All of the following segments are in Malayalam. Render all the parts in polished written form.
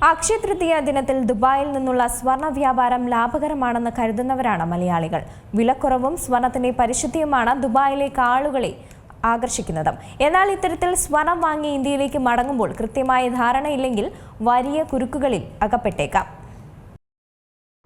അക്ഷയ തൃതീയ ദിനത്തിൽ ദുബായിൽ നിന്നുള്ള സ്വർണ്ണ വ്യാപാരം ലാഭകരമാണെന്ന് കരുതുന്നവരാണ് മലയാളികൾ. വിലക്കുറവും സ്വർണത്തിന്റെ പരിശുദ്ധിയുമാണ് ദുബായിലേക്ക് ആളുകളെ ആകർഷിക്കുന്നത്. എന്നാൽ ഇത്തരത്തിൽ സ്വർണം വാങ്ങി ഇന്ത്യയിലേക്ക് മടങ്ങുമ്പോൾ കൃത്യമായ ധാരണയില്ലെങ്കിൽ വലിയ കുരുക്കുകളിൽ അകപ്പെട്ടേക്കാം.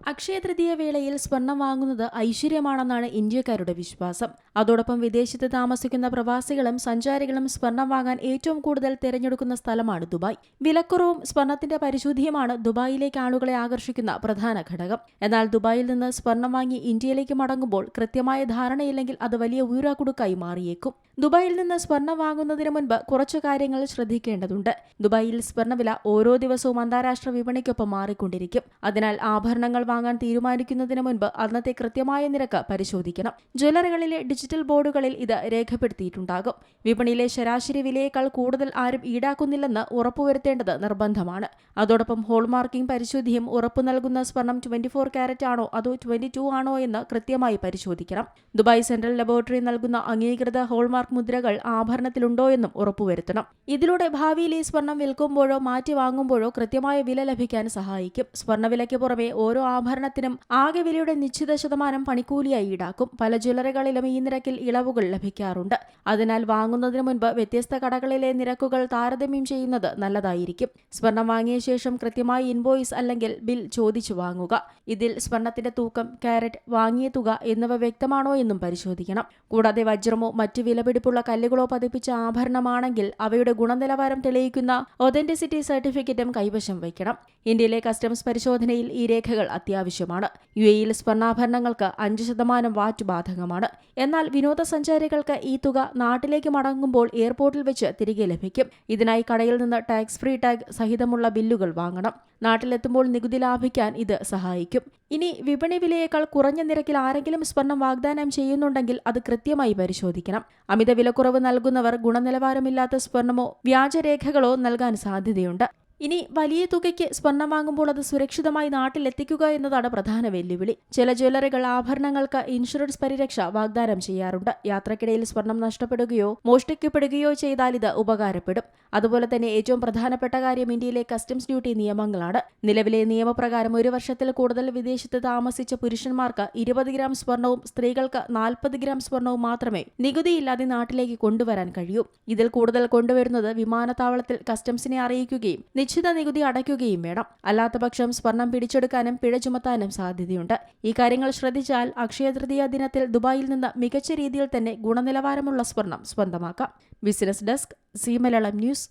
അക്ഷയ തൃതീയ വേളയിൽ സ്വർണം വാങ്ങുന്നത് ഐശ്വര്യമാണെന്നാണ് ഇന്ത്യക്കാരുടെ വിശ്വാസം. അതോടൊപ്പം വിദേശത്ത് താമസിക്കുന്ന പ്രവാസികളും സഞ്ചാരികളും സ്വർണം വാങ്ങാൻ ഏറ്റവും കൂടുതൽ തിരഞ്ഞെടുക്കുന്ന സ്ഥലമാണ് ദുബായ്. വിലക്കുറവും സ്വർണത്തിന്റെ പരിശുദ്ധിയുമാണ് ദുബായിലേക്ക് ആളുകളെ ആകർഷിക്കുന്ന പ്രധാന ഘടകം. എന്നാൽ ദുബായിൽ നിന്ന് സ്വർണം വാങ്ങി ഇന്ത്യയിലേക്ക് മടങ്ങുമ്പോൾ കൃത്യമായ ധാരണയില്ലെങ്കിൽ അത് വലിയ ഊരാക്കുടുക്കായി മാറിയേക്കും. ദുബായിൽ നിന്ന് സ്വർണം വാങ്ങുന്നതിന് മുൻപ് കുറച്ചു കാര്യങ്ങൾ ശ്രദ്ധിക്കേണ്ടതുണ്ട്. ദുബായിൽ സ്വർണ്ണവില ഓരോ ദിവസവും അന്താരാഷ്ട്ര വിപണിക്കൊപ്പം മാറിക്കൊണ്ടിരിക്കും. അതിനാൽ ആഭരണങ്ങൾ വാങ്ങാൻ തീരുമാനിക്കുന്നതിന് മുൻപ് അന്നത്തെ കൃത്യമായ നിരക്ക് പരിശോധിക്കണം. ജ്വല്ലറികളിലെ ഡിജിറ്റൽ ബോർഡുകളിൽ ഇത് രേഖപ്പെടുത്തിയിട്ടുണ്ടാകും. വിപണിയിലെ ശരാശരി വിലയേക്കാൾ കൂടുതൽ ആരും ഈടാക്കുന്നില്ലെന്ന് ഉറപ്പുവരുത്തേണ്ടത് നിർബന്ധമാണ്. അതോടൊപ്പം ഹോൾമാർക്കിംഗ് പരിശുദ്ധിയും ഉറപ്പു നൽകുന്ന സ്വർണം 24 കാരറ്റ് ആണോ അതോ 22 ആണോ എന്ന് കൃത്യമായി പരിശോധിക്കണം. ദുബായ് സെൻട്രൽ ലബോറട്ടറി നൽകുന്ന അംഗീകൃത ഹോൾമാർക്ക് മുദ്രകൾ ആഭരണത്തിലുണ്ടോ എന്നും ഉറപ്പുവരുത്തണം. ഇതിലൂടെ ഭാവിയിൽ ഈ സ്വർണം വിൽക്കുമ്പോഴോ മാറ്റി വാങ്ങുമ്പോഴോ കൃത്യമായ വില ലഭിക്കാൻ സഹായിക്കും. സ്വർണ്ണവിലയ്ക്ക് പുറമെ ഓരോ ആഭരണത്തിനും ആകെ വിലയുടെ നിശ്ചിത ശതമാനം പണിക്കൂലിയായി ഈടാക്കും. പല ജ്വല്ലറികളിലും ഈ നിരക്കിൽ ഇളവുകൾ ലഭിക്കാറുണ്ട്. അതിനാൽ വാങ്ങുന്നതിന് മുൻപ് വ്യത്യസ്ത കടകളിലെ നിരക്കുകൾ താരതമ്യം ചെയ്യുന്നത് നല്ലതായിരിക്കും. സ്വർണം വാങ്ങിയ ശേഷം കൃത്യമായി ഇൻവോയ്സ് അല്ലെങ്കിൽ ബിൽ ചോദിച്ചു വാങ്ങുക. ഇതിൽ സ്വർണത്തിന്റെ തൂക്കം, കാരറ്റ്, വാങ്ങിയ തുക എന്നിവ വ്യക്തമാണോ എന്നും പരിശോധിക്കണം. കൂടാതെ വജ്രമോ മറ്റ് വിലപിടിപ്പുള്ള കല്ലുകളോ പതിപ്പിച്ച ആഭരണമാണെങ്കിൽ അവയുടെ ഗുണനിലവാരം തെളിയിക്കുന്ന ഒതന്റിസിറ്റി സർട്ടിഫിക്കറ്റും കൈവശം വയ്ക്കണം. ഇന്ത്യയിലെ കസ്റ്റംസ് പരിശോധനയിൽ ഈ രേഖകൾ അത്യാവശ്യമാണ്. UAEയിൽ സ്വർണ്ണാഭരണങ്ങൾക്ക് 5% വാറ്റ് ബാധകമാണ്. എന്നാൽ വിനോദസഞ്ചാരികൾക്ക് ഈ തുക നാട്ടിലേക്ക് മടങ്ങുമ്പോൾ എയർപോർട്ടിൽ വെച്ച് തിരികെ ലഭിക്കും. ഇതിനായി കടയിൽ നിന്ന് ടാക്സ് ഫ്രീ ടാഗ് സഹിതമുള്ള ബില്ലുകൾ വാങ്ങണം. നാട്ടിലെത്തുമ്പോൾ നികുതി ലാഭിക്കാൻ ഇത് സഹായിക്കും. ഇനി വിപണി വിലയേക്കാൾ കുറഞ്ഞ നിരക്കിൽ ആരെങ്കിലും സ്വർണം വാഗ്ദാനം ചെയ്യുന്നുണ്ടെങ്കിൽ അത് കൃത്യമായി പരിശോധിക്കണം. അമിത വിലക്കുറവ് നൽകുന്നവർ ഗുണനിലവാരമില്ലാത്ത സ്വർണമോ വ്യാജരേഖകളോ നൽകാൻ സാധ്യതയുണ്ട്. ഇനി വലിയ തുകയ്ക്ക് സ്വർണം വാങ്ങുമ്പോൾ അത് സുരക്ഷിതമായി നാട്ടിലെത്തിക്കുക എന്നതാണ് പ്രധാന വെല്ലുവിളി. ചില ജ്വല്ലറികൾ ആഭരണങ്ങൾക്ക് ഇൻഷുറൻസ് പരിരക്ഷ വാഗ്ദാനം ചെയ്യാറുണ്ട്. യാത്രക്കിടയിൽ സ്വർണം നഷ്ടപ്പെടുകയോ മോഷ്ടിക്കപ്പെടുകയോ ചെയ്താൽ ഇത് ഉപകാരപ്പെടും. അതുപോലെ തന്നെ ഏറ്റവും പ്രധാനപ്പെട്ട കാര്യം ഇന്ത്യയിലെ കസ്റ്റംസ് ഡ്യൂട്ടി നിയമങ്ങളാണ്. നിലവിലെ നിയമപ്രകാരം 1 വർഷത്തിൽ കൂടുതൽ വിദേശത്ത് താമസിച്ച പുരുഷന്മാർക്ക് 20 ഗ്രാം സ്വർണവും സ്ത്രീകൾക്ക് 40 ഗ്രാം സ്വർണവും മാത്രമേ നികുതിയില്ലാതെ നാട്ടിലേക്ക് കൊണ്ടുവരാൻ കഴിയൂ. ഇതിൽ കൂടുതൽ കൊണ്ടുവരുന്നത് വിമാനത്താവളത്തിൽ കസ്റ്റംസിനെ അറിയിക്കുകയും നിശ്ചിത നികുതി അടയ്ക്കുകയും വേണം. അല്ലാത്തപക്ഷം സ്വർണം പിടിച്ചെടുക്കാനും പിഴ ചുമത്താനും സാധ്യതയുണ്ട്. ഈ കാര്യങ്ങൾ ശ്രദ്ധിച്ചാൽ അക്ഷയ തൃതീയ ദിനത്തിൽ ദുബായിൽ നിന്ന് മികച്ച രീതിയിൽ തന്നെ ഗുണനിലവാരമുള്ള സ്വർണം സ്വന്തമാക്കാം. Business desk, C Malayalam news.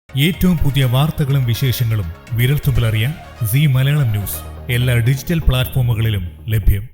ഏറ്റവും പുതിയ വാർത്തകളും വിശേഷങ്ങളും വിരൽത്തുമ്പിലറിയാൻ സി മലയാളം ന്യൂസ് എല്ലാ ഡിജിറ്റൽ പ്ലാറ്റ്ഫോമുകളിലും ലഭ്യം.